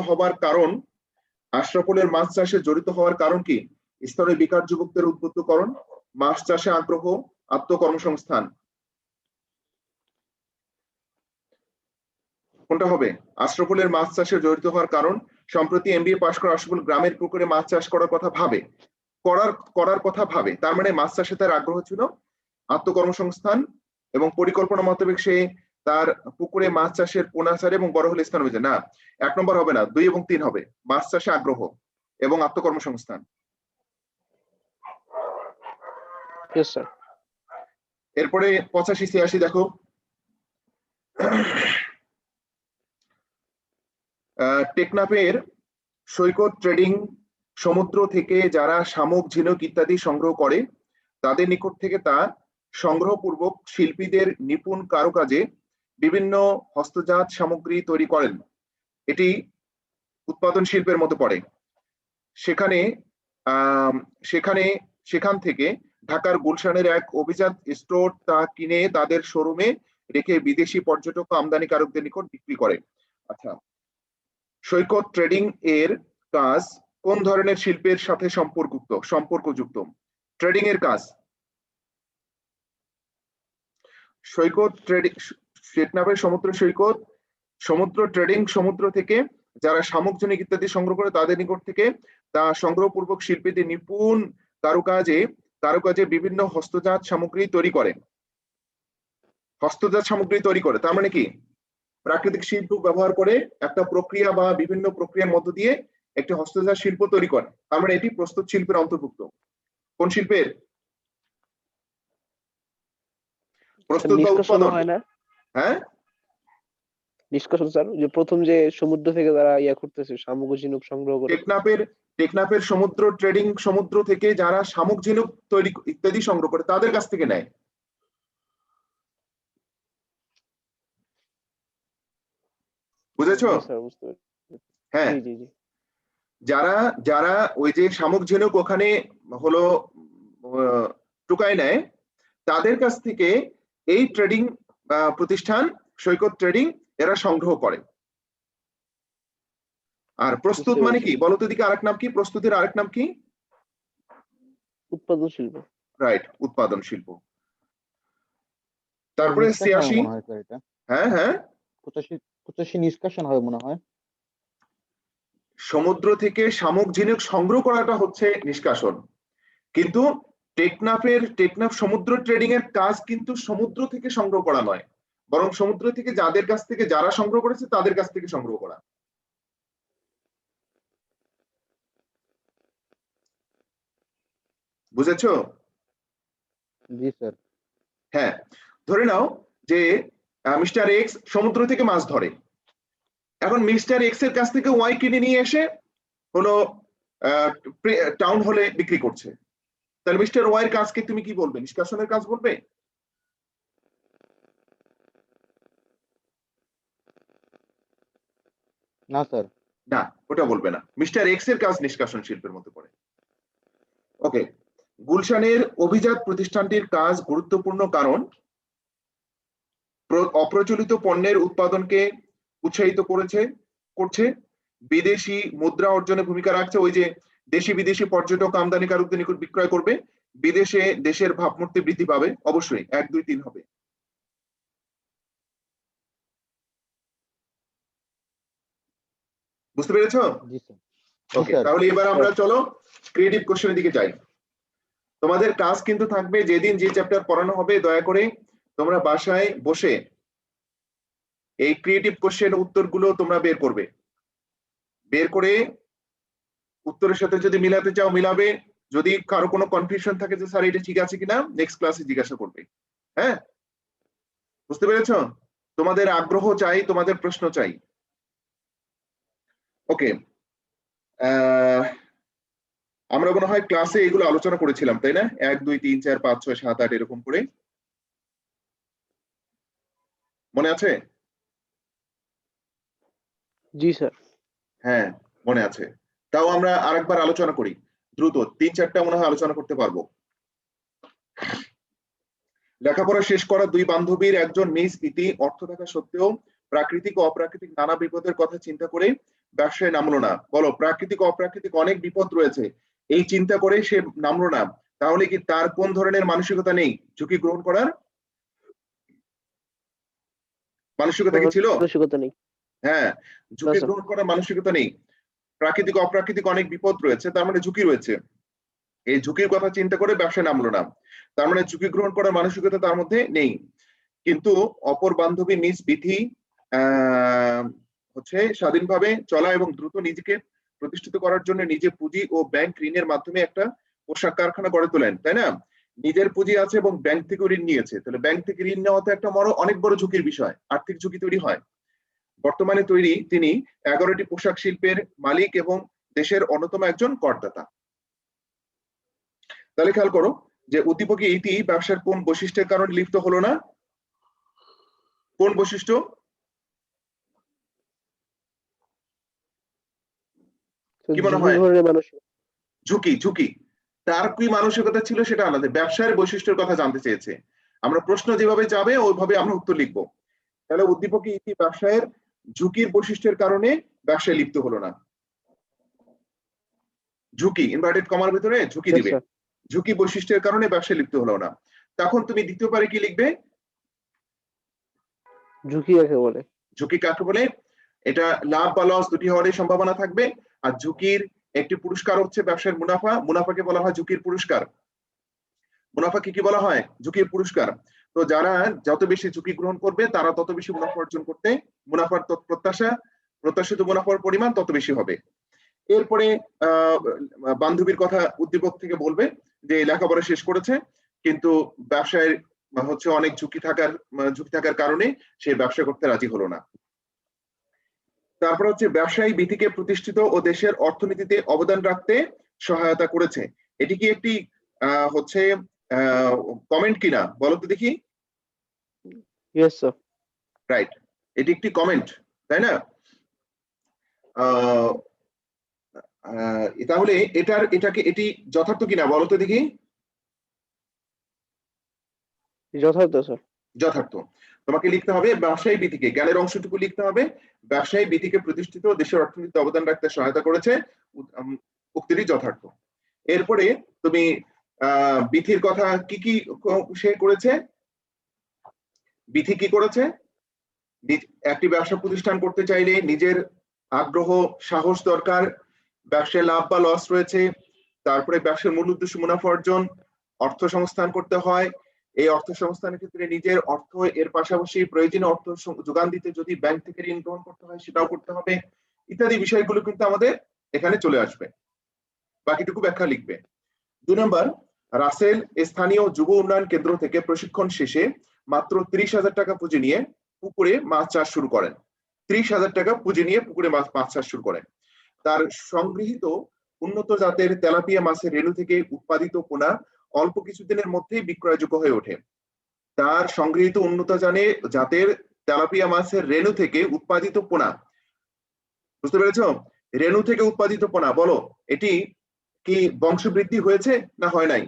হওয়ার কারণ কি? স্তরে বেকার যুবকদের উদ্বুদ্ধকরণ, মাছ চাষে আগ্রহ, আত্মকর্মসংস্থান। কোনটা হবে? আশরাফুলের মাছ চাষে জড়িত হওয়ার কারণ সম্প্রতি এমবিএ পাশ করা আশরাফুল গ্রামের পুকুরে মাছ চাষ করার কথা ভাবে। তার মানে মাছ চাষে তার আগ্রহ ছিল, আত্মকর্মসংস্থান এবং পরিকল্পনা মোতাবেক সে তার পুকুরে মাছ চাষের পোনা ছাড়ে এবং বড় হলে স্থান হয়েছে। না, 1 নম্বর হবে না, 2 এবং 3 হবে। মাছ চাষে আগ্রহ এবং আত্মকর্মসংস্থান। Yes sir. এরপরে 85 86 দেখো। টেকনাফের সৈকত ট্রেডিং সমুদ্র থেকে যারা শামুক, ঝিনুক ইত্যাদি সংগ্রহ করে, তাদের নিকট থেকে তা সংগ্রহপূর্বক শিল্পীদের নিপুণ কারুকাজে বিভিন্ন হস্তজাত সামগ্রী তৈরি করেন। এটি উৎপাদন শিল্পের মতো পড়ে। সেখান থেকে ঢাকার গুলশানের এক অভিজাত স্টোর তা কিনে তাদের শোরুমে রেখে বিদেশি পর্যটক ও আমদানিকারকদের নিকট বিক্রি করে। আচ্ছা, সৈকত ট্রেডিং এর কাজ কোন ধরনের শিল্পের সাথে সম্পর্কযুক্ত? ট্রেডিং এর কাজ সৈকত ট্রেডিং, টেকনাফের সমুদ্র ট্রেডিং সমুদ্র থেকে যারা শামুক, ঝিনুক ইত্যাদি সংগ্রহ করে তাদের নিকট থেকে তা সংগ্রহপূর্বক শিল্পীদের নিপুণ কারুকাজে বিভিন্ন হস্তজাত সামগ্রী তৈরি করে। তার মানে কি? প্রাকৃতিক শিল্প ব্যবহার করে একটা প্রক্রিয়া বা বিভিন্ন প্রক্রিয়ার মধ্য দিয়ে একটি হস্তচালিত শিল্প তৈরি করে। আমরা এটি প্রস্তুত শিল্পের অন্তর্ভুক্ত। কোন শিল্পের? প্রস্তুত বা নিষ্কাশন উৎপাদন? হয় না? হ্যাঁ, নিষ্কাশন স্যার, যে প্রথম যে সমুদ্র থেকে যারা করতেছে শামুক ও ঝিনুক সংগ্রহ করে। টেকনাফের সমুদ্র ট্রেডিং, সমুদ্র থেকে যারা শামুক ঝিনুক তৈরি ইত্যাদি সংগ্রহ করে তাদের কাছ থেকে নেয়। বুঝেছো? জি স্যার, বুঝতে পেরেছি। হ্যাঁ, জি জি জি। যারা যারা ওই যে শামুক ঝিনুক ওখানে হলো টুকায় নেয়, তাদের কাছ থেকে এই ট্রেডিং প্রতিষ্ঠান সৈকত ট্রেডিং এরা সংগ্রহ করে। আর প্রস্তুত বুঝতে মানে পেরেছি। কি বলতো দিকে আরেক নাম কি? প্রস্তুতির আরেক নাম কি? উৎপাদন শিল্প। রাইট, উৎপাদন শিল্প। তারপরে নিষ্কাশন হবে 86। মনে হয় স্যার এটা। হ্যাঁ হ্যাঁ, 85 নিষ্কাশন হবে মনে হয়। সমুদ্র থেকে শামুক ঝিনুক সংগ্রহ করাটা হচ্ছে নিষ্কাশন, কিন্তু টেকনাফ সমুদ্র ট্রেডিং এর কাজ কিন্তু সমুদ্র থেকে সংগ্রহ করা নয়, বরং সমুদ্র থেকে যাদের কাছ থেকে যারা সংগ্রহ করেছে তাদের কাছ থেকে সংগ্রহ করা। বুঝেছো? জি স্যার। হ্যাঁ, ধরে নাও যে মিস্টার এক্স সমুদ্র থেকে মাছ ধরে, এখন মিস্টার এক্স এর কাছ থেকে ওয়াই কিনে নিয়ে এসে হলো টাউন হলে বিক্রি করছে, তাহলে মিস্টার ওয়াই এর কাজকে তুমি কি বলবে? নিষ্কাশনের কাজ বলবে? না স্যার। না, ওটা বলবে না। মিস্টার এক্স এর কাজ নিষ্কাশন শিল্পের মধ্যে পড়ে। ওকে, গুলশানের অভিজাত প্রতিষ্ঠানটির কাজ গুরুত্বপূর্ণ কারণ অপ্রচলিত পণ্যের উৎপাদনকে উৎসাহিত করছে, বিদেশি মুদ্রা অর্জনে ভূমিকা রাখছে। ওই যে দেশি বিদেশি পর্যটক আমদানিকারকদের নিকট বিক্রয় করবে, বিদেশে দেশের ভাবমূর্তি বৃদ্ধি পাবে। অবশ্যই 1 2 3 হবে। বুঝতে পেরেছো? জি স্যার। ওকে, তাহলে এবার আমরা চলো ক্রিয়েটিভ কোশ্চেনের দিকে যাই। তোমাদের কাজ কিন্তু থাকবে যেদিন যে চ্যাপ্টার পড়ানো হবে দয়া করে তোমরা বাসায় বসে এই ক্রিয়েটিভ কোশ্চেন উত্তরগুলো তোমরা বের করবে, বের করে উত্তরের সাথে যদি মিলাতে চাও মিলাবে, যদি কারো কোনো কনফিউশন থাকে যে স্যার এটা ঠিক আছে কিনা নেক্সট ক্লাসে জিজ্ঞাসা করবে। হ্যাঁ, বুঝতে পেরেছো? তোমাদের আগ্রহ চাই, তোমাদের প্রশ্ন চাই। ওকে, আমরা মনে হয় ক্লাসে এগুলো আলোচনা করেছিলাম তাই না? 1 2 3 4 5 6 7 8 এরকম করে, মনে আছে? জি স্যার। হ্যাঁ মনে আছে। তাও আমরা আরেকবার আলোচনা করি দ্রুত, 3 4টা মনে হয় আলোচনা করতে পারবো। লেখাপড়া শেষ করা দুই বান্ধবীর একজন মিস ইতি অর্থ থাকা সত্ত্বেও প্রাকৃতিক ও অপ্রাকৃতিক নানা বিপদের কথা চিন্তা করে ব্যবসায় নামলো না। বলো, প্রাকৃতিক ও অপ্রাকৃতিক অনেক বিপদ রয়েছে, এই চিন্তা করে সে নামলো না, তাহলে কি তার কোন ধরনের মানসিকতা নেই? ঝুঁকি গ্রহণ করার মানসিকতা কি ছিল? মানসিকতা নেই। হ্যাঁ, ঝুঁকি গ্রহণ করার মানসিকতা নেই। প্রাকৃতিক অপ্রাকৃতিক অনেক বিপদ রয়েছে, তার মানে ঝুঁকি রয়েছে, এই ঝুঁকির কথা চিন্তা করে ব্যবসায় নামলো না, তার মানে ঝুঁকি গ্রহণ করার মানসিকতা তার মধ্যে নেই। কিন্তু অপর বান্ধবী মিস বিথি হচ্ছে স্বাধীনভাবে চলা এবং দ্রুত নিজেকে প্রতিষ্ঠিত করার জন্য নিজে পুঁজি ও ব্যাংক ঋণের মাধ্যমে একটা পোশাক কারখানা গড়ে তোলেন, তাই না? নিজের পুঁজি আছে এবং ব্যাংক থেকে ঋণ নিয়েছে, তাহলে ব্যাংক থেকে ঋণ নেওয়া তো একটা অনেক বড় ঝুঁকির বিষয়, আর্থিক ঝুঁকি তৈরি হয়। বর্তমানে তিনি 11টি পোশাক শিল্পের মালিক এবং দেশের অন্যতম একজন করদাতা। তাহলে খেয়াল করো যে উদ্দীপকে ইতি ব্যবসার কোন বৈশিষ্ট্যের কারণে লিপ্ত হলো না? কোন বৈশিষ্ট্য? কি মনে হয়? ঝুঁকি। ঝুঁকি, তার কি মানসিকতা ছিল সেটা আলাদা, ব্যবসায়ের বৈশিষ্ট্যের কথা জানতে চেয়েছে। আমরা প্রশ্ন যেভাবে যাবে ওইভাবে আমরা উত্তর লিখবো। তাহলে উদ্দীপকে ইতি ব্যবসায়ের ঝুঁকির বৈশিষ্ট্যের কারণে ব্যবসায় লিপ্ত হলো না। ঝুঁকি ইনভার্টেড কমার ভিতরে ঝুঁকি দিবে, ঝুঁকি বৈশিষ্ট্যের কারণে ব্যবসায় লিপ্ত হলো না। তখন তুমি দ্বিতীয় পারে কি লিখবে? ঝুঁকি কাকে বলে? ঝুঁকি কাকে বলে? এটা লাভ বা লস দুটি হওয়ার সম্ভাবনা থাকবে, আর ঝুঁকির একটি পুরস্কার হচ্ছে ব্যবসার মুনাফা, মুনাফাকে বলা হয় ঝুঁকির পুরস্কার। মুনাফাকে কি বলা হয়? ঝুঁকির পুরস্কার। তো যারা যত বেশি ঝুঁকি গ্রহণ করবে তারা তত বেশি মুনাফা অর্জন করতে, মুনাফার প্রত্যাশিত মুনাফার পরিমাণ তত বেশি হবে। এরপরে বান্ধবীর কথা উদ্দীপক থেকে বলবে যে লেখাপড়া শেষ করেছে কিন্তু ব্যবসায় হচ্ছে অনেক ঝুঁকি থাকার কারণে সে ব্যবসা করতে রাজি হলো না। তারপর হচ্ছে ব্যবসায়ী ভীতিকে প্রতিষ্ঠিত ও দেশের অর্থনীতিতে অবদান রাখতে সহায়তা করেছে। এটি কি একটি হচ্ছে কমেন্ট কিনা বলো তো দেখি? Yes sir. রাইট, এটি একটি কমেন্ট, তাই না? তাহলে এটি যথার্থ কিনা বলো তো দেখি? যথার্থ স্যার। যথার্থ। তোমাকে লিখতে হবে ব্যবসায়ী ভীতিকে, জ্ঞানের অংশটুকু লিখতে হবে, ব্যবসায়ী ভীতিকে প্রতিষ্ঠিত দেশের অর্থনীতিতে অবদান রাখতে সহায়তা করেছে, উক্তিটি যথার্থ। এরপরে তুমি বিথির কথা কি সে করেছে? বিথি কি করেছে? একটি ব্যবসা প্রতিষ্ঠান করতে চাইলে নিজের আগ্রহ, সাহস দরকার, ব্যবসায় লাভ বা লস রয়েছে, তারপরে ব্যবসার মূল উদ্দেশ্য মুনাফা অর্জন, অর্থ সংস্থান করতে হয়, এই অর্থ সংস্থানের ক্ষেত্রে নিজের অর্থ এর পাশাপাশি প্রয়োজনীয় অর্থ যোগান দিতে যদি ব্যাংক থেকে ঋণ গ্রহণ করতে হয় সেটাও করতে হবে, ইত্যাদি বিষয়গুলো কিন্তু আমাদের এখানে চলে আসবে। বাকিটুকু ব্যাখ্যা লিখবে। 2 নম্বর, রাসেল স্থানীয় যুব উন্নয়ন কেন্দ্র থেকে প্রশিক্ষণ শেষে মাত্র 30,000 টাকা পুঁজি নিয়ে পুকুরে মাছ চাষ শুরু করেন। 30,000 টাকা পুঁজি নিয়ে পুকুরে মাছ চাষ শুরু করেন। তার সংগৃহীত উন্নত জাতের তেলাপিয়া মাছের রেণু থেকে উৎপাদিত পোনা অল্প কিছুদিনের মধ্যেই বিক্রয়যোগ্য হয়ে ওঠে। তার সংগৃহীত উন্নত জাতের তেলাপিয়া মাছের রেণু থেকে উৎপাদিত পোনা, বুঝতে পেরেছ? রেণু থেকে উৎপাদিত পোনা, বলো এটি কি বংশবৃদ্ধি হয়েছে না হয় নাই?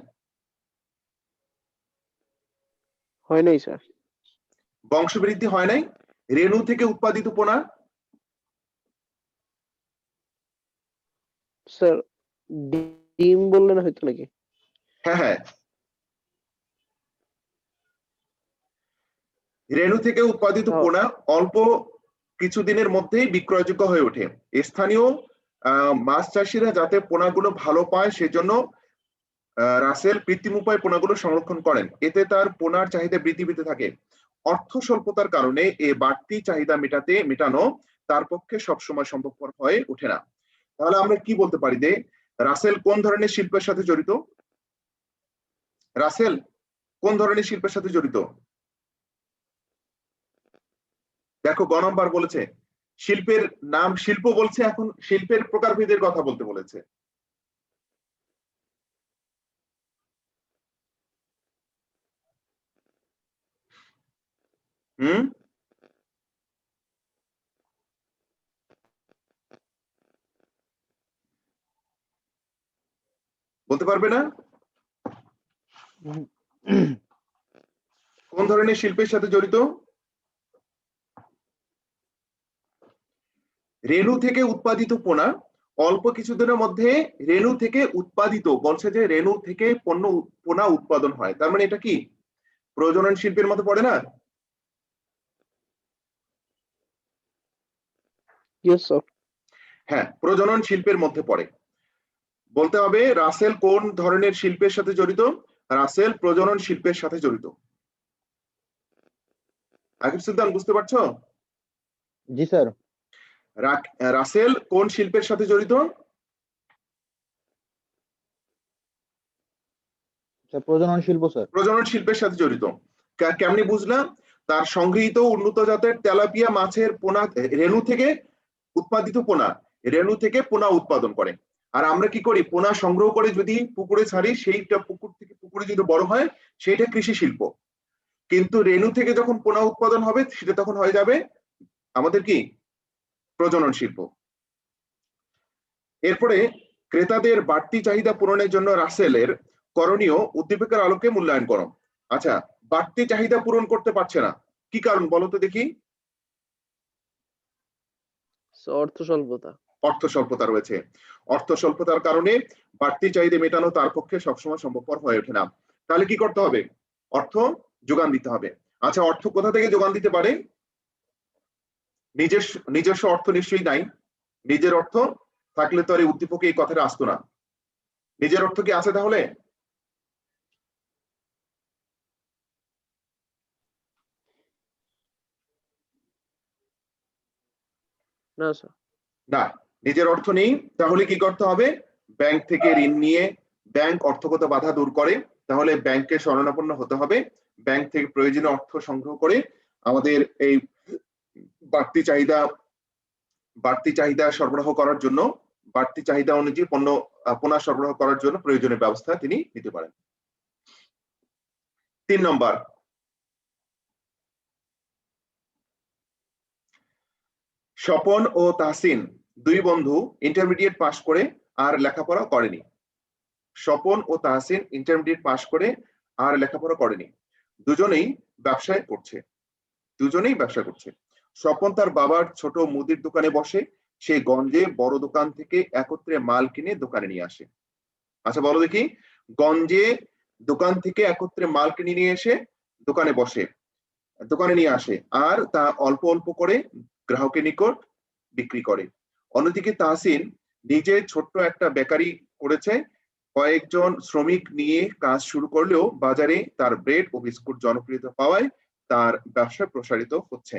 হয় নাই স্যার। বংশবৃদ্ধি হয় নাই, রেণু থেকে উৎপাদিত পোনা। স্যার ডিম বললেন হয়তো নাকি? হ্যাঁ, রেণু থেকে উৎপাদিত পোনা অল্প কিছুদিনের মধ্যেই বিক্রয়যোগ্য হয়ে ওঠে। স্থানীয় মাছ চাষিরা যাতে পোনাগুলো ভালো পায় সেজন্য রাসেল কৃত্রিম উপায়ে পোনাগুলো সংরক্ষণ করেন, এতে তার পোনার চাহিদা বৃদ্ধি পেতে থাকে। অর্থ স্বল্পতার কারণে এই বাড়তি চাহিদা মেটানো তার পক্ষে সবসময় সম্ভবপর হয়ে ওঠে না। তাহলে আমরা কি বলতে পারি যে রাসেল কোন ধরনের শিল্পের সাথে জড়িত? রাসেল কোন ধরনের শিল্পের সাথে জড়িত? দেখো গ নম্বর বলেছে শিল্পের নাম, শিল্প বলছে, এখন শিল্পের প্রকারভেদের কথা বলতে বলেছে। বলতে পারবে না? কোন ধরনের শিল্পের সাথে জড়িত? রেণু থেকে উৎপাদিত পোনা অল্প কিছুদিনের মধ্যে, রেণু থেকে উৎপাদিত বলছে যে রেণু থেকে পোনা উৎপাদন হয়, তার মানে এটা কি প্রজনন শিল্পের মধ্যে পড়ে না? হ্যাঁ, প্রজনন শিল্পের মধ্যে পড়ে। বলতে হবে রাসেল কোন ধরনের শিল্পের সাথে জড়িত? রাসেল প্রজনন শিল্পের সাথে জড়িত। আকিব সুলতান বুঝতে পারছো? জি স্যার। রাসেল কোন শিল্পের সাথে জড়িত? প্রজনন শিল্প স্যার। প্রজনন শিল্পের সাথে জড়িত। কেমনি বুঝলাম? তার সংগৃহীত উন্নত জাতের তেলাপিয়া মাছের পোনা রেণু থেকে উৎপাদিত পোনা, রেণু থেকে পোনা উৎপাদন করে। আর আমরা কি করি? পোনা সংগ্রহ করে যদি পুকুরে ছাড়ি, সেইটা পুকুরে যদি বড় হয় সেইটা কৃষি শিল্প। কিন্তু রেণু থেকে যখন পোনা উৎপাদন হবে সেটা তখন হয়ে যাবে আমাদের কি প্রজনন শিল্প। এরপরে ক্রেতাদের বাড়তি চাহিদা পূরণের জন্য রাসেলের করণীয় উদ্দীপকের আলোকে মূল্যায়ন করো। আচ্ছা, বাড়তি চাহিদা পূরণ করতে পারছে না, কি কারণ বলো তো দেখি? অর্থ স্বল্পতা। অর্থ স্বল্পতা রয়েছে। অর্থ স্বল্পতার কারণে বাড়তি চাহিদা মেটানো তার পক্ষে সবসময় সম্ভবপর হয়ে ওঠে না। তাহলে কি করতে হবে? অর্থ যোগান দিতে হবে। আচ্ছা, অর্থ কোথা থেকে যোগান দিতে পারে? নিজস্ব অর্থ নিশ্চয়ই নাই। নিজের অর্থ থাকলে তো আর এই উদ্দীপকে এই কথাটা আসতো না। নিজের অর্থ কি আছে তাহলে? না স্যার। না, নিজের অর্থ নেই, তাহলে কি করতে হবে? ব্যাংক থেকে ঋণ নিয়ে, ব্যাংক অর্থগত বাধা দূর করে, তাহলে ব্যাংকে শরণাপন্ন হতে হবে। ব্যাংক থেকে প্রয়োজনীয় অর্থ সংগ্রহ করে আমাদের এই বাড়তি চাহিদা সরবরাহ করার জন্য, বাড়তি চাহিদা অনুযায়ী পণ্য সরবরাহ করার জন্য প্রয়োজনীয় ব্যবস্থা তিনি নিতে পারেন। 3 নম্বর, স্বপন ও তাহসিন দুই বন্ধু ইন্টারমিডিয়েট পাশ করে আর লেখাপড়া করেনি। স্বপন ও তাহসিন ইন্টারমিডিয়েট পাশ করে আর লেখাপড়া করেনি, দুজনেই ব্যবসা করছে। স্বপন তার বাবার ছোট মুদির দোকানে বসে, সে গঞ্জে বড় দোকান থেকে একত্রে মাল কিনে দোকানে নিয়ে আসে। আচ্ছা বলো দেখি, গঞ্জে দোকান থেকে একত্রে মাল কিনে নিয়ে এসে দোকানে নিয়ে আসে, আর তা অল্প অল্প করে গ্রাহকের নিকট বিক্রি করে। অন্যদিকে তাহসিন নিজে ছোট্ট একটা বেকারি করেছে, কয়েকজন শ্রমিক নিয়ে কাজ শুরু করলেও বাজারে তার ব্রেড ও বিস্কুট জনপ্রিয়তা পাওয়ায় তার ব্যবসা প্রসারিত হচ্ছে।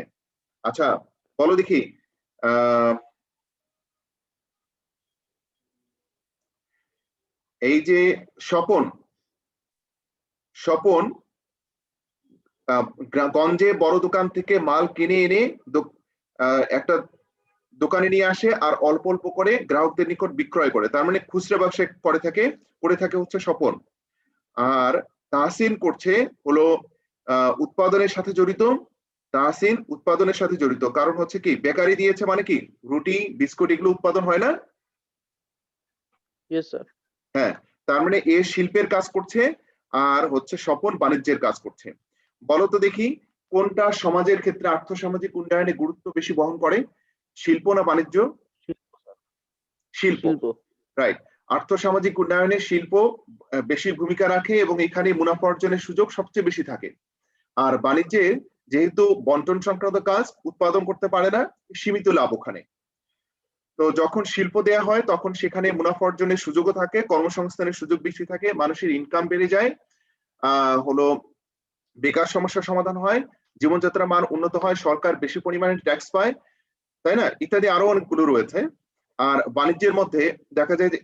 আচ্ছা বলো দেখি, এই যে স্বপন গঞ্জে বড় দোকান থেকে মাল কিনে এনে একটা দোকানে নিয়ে আসে আর অল্প অল্প করে গ্রাহকদের নিকট বিক্রয় করে, তার মানে খুচরা ব্যবসা করে থাকে হচ্ছে স্বপন। আর তাহসিন করছে হলো উৎপাদনের সাথে জড়িত। তাহসিন উৎপাদনের সাথে জড়িত কারণ হচ্ছে কি, বেকারি দিয়েছে মানে কি, রুটি বিস্কুট এগুলো উৎপাদন হয় না? Yes sir. হ্যাঁ, তার মানে এ শিল্পের কাজ করছে আর হচ্ছে স্বপন বাণিজ্যের কাজ করছে। বলতো দেখি, কোনটা সমাজের ক্ষেত্রে আর্থসামাজিক উন্নয়নে গুরুত্ব বেশি বহন করে, শিল্প না বাণিজ্য? শিল্প, রাইট। আর্থসামাজিক উন্নয়নে শিল্প বেশি ভূমিকা রাখে এবং এখানে মুনাফা অর্জনের সুযোগ সবচেয়ে বেশি থাকে। আর বাণিজ্যের যেহেতু বন্টন সংক্রান্ত কাজ, উৎপাদন করতে পারে না, সীমিত লাভ ওখানে। তো যখন শিল্প দেয়া হয় তখন সেখানে মুনাফা অর্জনের সুযোগও থাকে, কর্মসংস্থানের সুযোগ বেশি থাকে, মানুষের ইনকাম বেড়ে যায়, হলো বেকার সমস্যার সমাধান হয়, জীবনযাত্রার মান উন্নত হয়, সরকার বেশি পরিমাণে ট্যাক্স পায়, তাই না, ইত্যাদি আরো অনেকগুলো রয়েছে। আর বাণিজ্যের মধ্যে দেখা যায় যে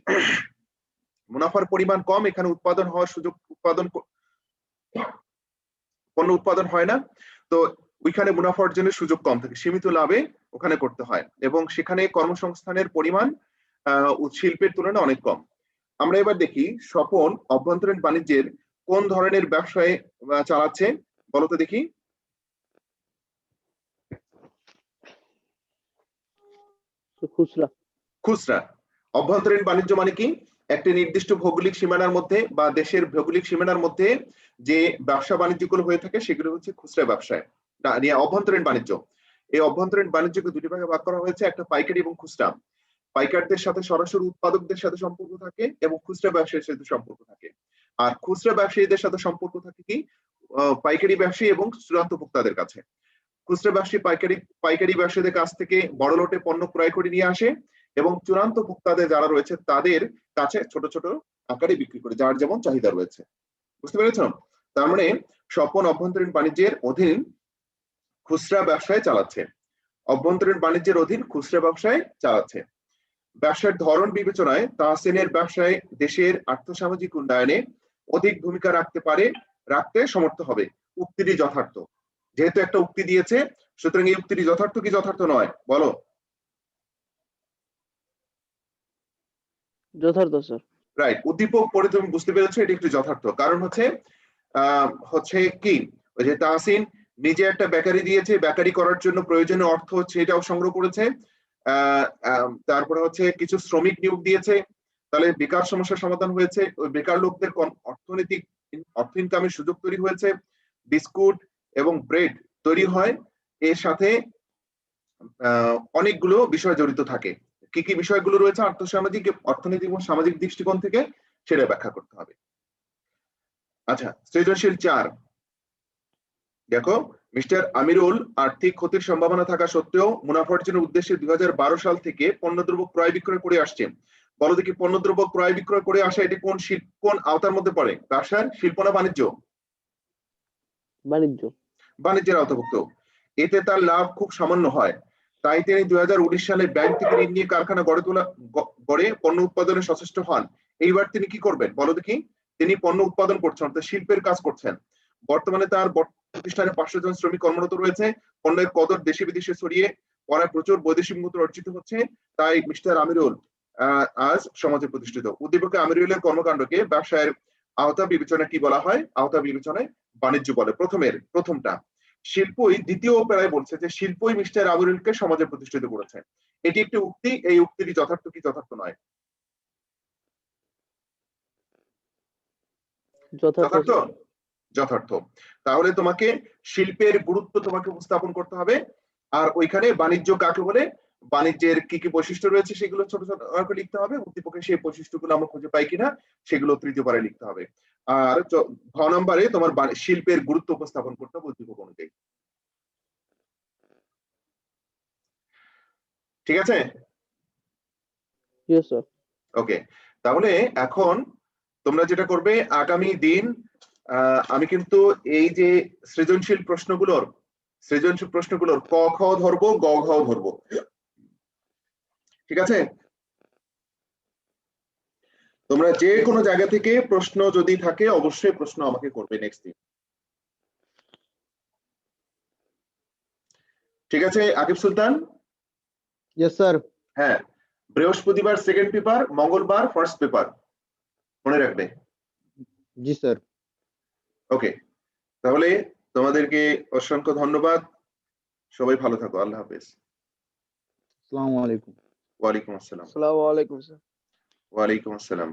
মুনাফার পরিমাণ কম, এখানে উৎপাদন হওয়ার সুযোগ, পণ্য উৎপাদন হয় না, তো ওইখানে মুনাফা অর্জনের সুযোগ কম থাকে, সীমিত লাভে ওখানে করতে হয় এবং সেখানে কর্মসংস্থানের পরিমাণ শিল্পের তুলনায় অনেক কম। আমরা এবার দেখি স্বপন অভ্যন্তরীণ বাণিজ্যের কোন ধরনের ব্যবসায় চালাচ্ছে, বলতো দেখি। খুচরা। অভ্যন্তরীণ বাণিজ্য মানে কি, একটি নির্দিষ্ট ভৌগোলিক সীমানার মধ্যে বা দেশের ভৌগোলিক সীমানার মধ্যে যে ব্যবসা বাণিজ্যগুলো হয়ে থাকে সেগুলো হচ্ছে খুচরা ব্যবসায়, অভ্যন্তরীণ বাণিজ্য। এই অভ্যন্তরীণ বাণিজ্যকে দুটি ভাগে ভাগ করা হয়েছে, একটা পাইকারি এবং খুচরা। পাইকারদের সাথে সরাসরি উৎপাদকদের সাথে সম্পর্ক থাকে এবং খুচরা ব্যবসায়ীর সাথে সম্পর্ক থাকে। আর খুচরা ব্যবসায়ীদের সাথে সম্পর্ক থাকে কি, পাইকারি ব্যবসায়ী এবং চূড়ান্ত ভোক্তাদের কাছে। খুচরা ব্যবসায়ী পাইকারি ব্যবসায়ীদের কাছ থেকে বড় লটে পণ্য ক্রয় করে নিয়ে আসে এবং চূড়ান্ত ভোক্তাদের যারা রয়েছে তাদের কাছে ছোট ছোট আকারে বিক্রি করে, যার যেমন চাহিদা রয়েছে। বুঝতে পেরেছ? তার মানে স্বপন অভ্যন্তরীণ বাণিজ্যের অধীন খুচরা ব্যবসায় চালাচ্ছে, অভ্যন্তরীণ বাণিজ্যের অধীন খুচরা ব্যবসায় চালাচ্ছে। ব্যবসার ধরন বিবেচনায় তাহসিনের ব্যবসায় দেশের আর্থসামাজিক উন্নয়নে অধিক ভূমিকা রাখতে সমর্থ হবে। উক্তিটি যথার্থ, যেহেতু একটা উক্তি দিয়েছে সুতরাং এই উক্তিটি যথার্থ কি যথার্থ নয়, বলো। যথার্থ স্যার। রাইট, উদ্দীপক পড়ে তুমি বুঝতে পেরেছো এটি একটি যথার্থ। কারণ হচ্ছে কি, ওই যে তাহসিন নিজে একটা বেকারি দিয়েছে, বেকারি করার জন্য প্রয়োজনীয় অর্থ হচ্ছে এটাও সংগ্রহ করেছে, তারপরে হচ্ছে কিছু শ্রমিক নিয়োগ দিয়েছে, তাহলে বেকার সমস্যার সমাধান হয়েছে, ওই বেকার লোকদের অর্থ ইনকামের সুযোগ তৈরি হয়েছে, বিস্কুট এবং ব্রেড তৈরি হয়। এর সাথে অনেকগুলো বিষয় জড়িত থাকে। কি কি বিষয়গুলো রয়েছে আর্থসামাজিক, অর্থনৈতিক এবং সামাজিক দৃষ্টিকোণ থেকে, সেটা ব্যাখ্যা করতে হবে। আচ্ছা, সৃজনশীল 4 দেখো, মিস্টার আমিরুল আর্থিক ক্ষতির সম্ভাবনা থাকা সত্ত্বেও মুনাফা অর্জনের উদ্দেশ্যে 2012 সাল থেকে পণ্যদ্রব্য ক্রয় বিক্রয় করে আসছেন। বলো দেখি, পণ্যদ্রব্য ক্রয় বিক্রয় করে আসা এটি কোন আওতার মধ্যে পড়ে, ব্যবসার, শিল্প না বাণিজ্য? বাণিজ্যের আওতাভুক্ত। এতে তার লাভ খুব সামান্য হয়, তাই তিনি 2019 সালে ব্যাংক থেকে ঋণ নিয়ে কারখানা গড়ে পণ্য উৎপাদনে সচেষ্ট হন। এইবার তিনি কি করবেন বলো দেখি? তিনি পণ্য উৎপাদন করছেন, অর্থাৎ শিল্পের কাজ করছেন। বর্তমানে তার প্রতিষ্ঠানে 500 জন শ্রমিক কর্মরত রয়েছে। পণ্যের কদর দেশে বিদেশে ছড়িয়ে পড়ায় প্রচুর বৈদেশিক মুদ্রা অর্জিত হচ্ছে। তাই মিস্টার আমিরুল আজ সমাজে প্রতিষ্ঠিত। উদ্দীপকে আমিরুলের কর্মকাণ্ডকে ব্যবসায়ের আওতা বিবেচনা কি বলা হয়? আওতা বিবেচনায় বাণিজ্য বলে। প্রথমটা শিল্পই, দ্বিতীয় প্যারায় বলছে যে শিল্পই মিস্টার আমিরুলকে সমাজে প্রতিষ্ঠিত করেছে। এটি একটি উক্তি, এই উক্তিটি যথার্থ কি যথার্থ নয়? যথার্থ, যথার্থ। তাহলে তোমাকে শিল্পের গুরুত্ব তোমাকে উপস্থাপন করতে হবে। আর ওইখানে বাণিজ্য কাকে বলে, বাণিজ্যের কি কি বৈশিষ্ট্য রয়েছে সেগুলো ছোট ছোট করে লিখতে হবে। উদ্দীপকে সেই বৈশিষ্ট্যগুলো আমরা খুঁজে পাই কিনা সেগুলো তৃতীয় পারে লিখতে হবে। আর ঘ নম্বরে তোমার শিল্পের গুরুত্ব উপস্থাপন করতে হবে উদ্দীপক অনুযায়ী। ঠিক আছে? ওকে, তাহলে এখন তোমরা যেটা করবে আগামী দিন, আমি কিন্তু এই যে সৃজনশীল প্রশ্নগুলোর ক খ ধরবো, গ ঘ ধরবো। ঠিক আছে? তোমরা যে কোনো জায়গা থেকে প্রশ্ন যদি থাকে অবশ্যই প্রশ্ন আমাকে করবে নেক্সট দিন। ঠিক আছে আকিব সুলতান? Yes sir. হ্যাঁ, বৃহস্পতিবার সেকেন্ড পেপার, মঙ্গলবার ফার্স্ট পেপার, মনে রাখবে। জি স্যার। ওকে, তাহলে তোমাদেরকে অসংখ্য ধন্যবাদ। সবাই ভালো থাকো। আল্লাহ হাফেজ। আসসালামু আলাইকুম। ওয়ালাইকুম আসসালাম। আসসালামু আলাইকুম স্যার। ওয়ালাইকুম আসসালাম।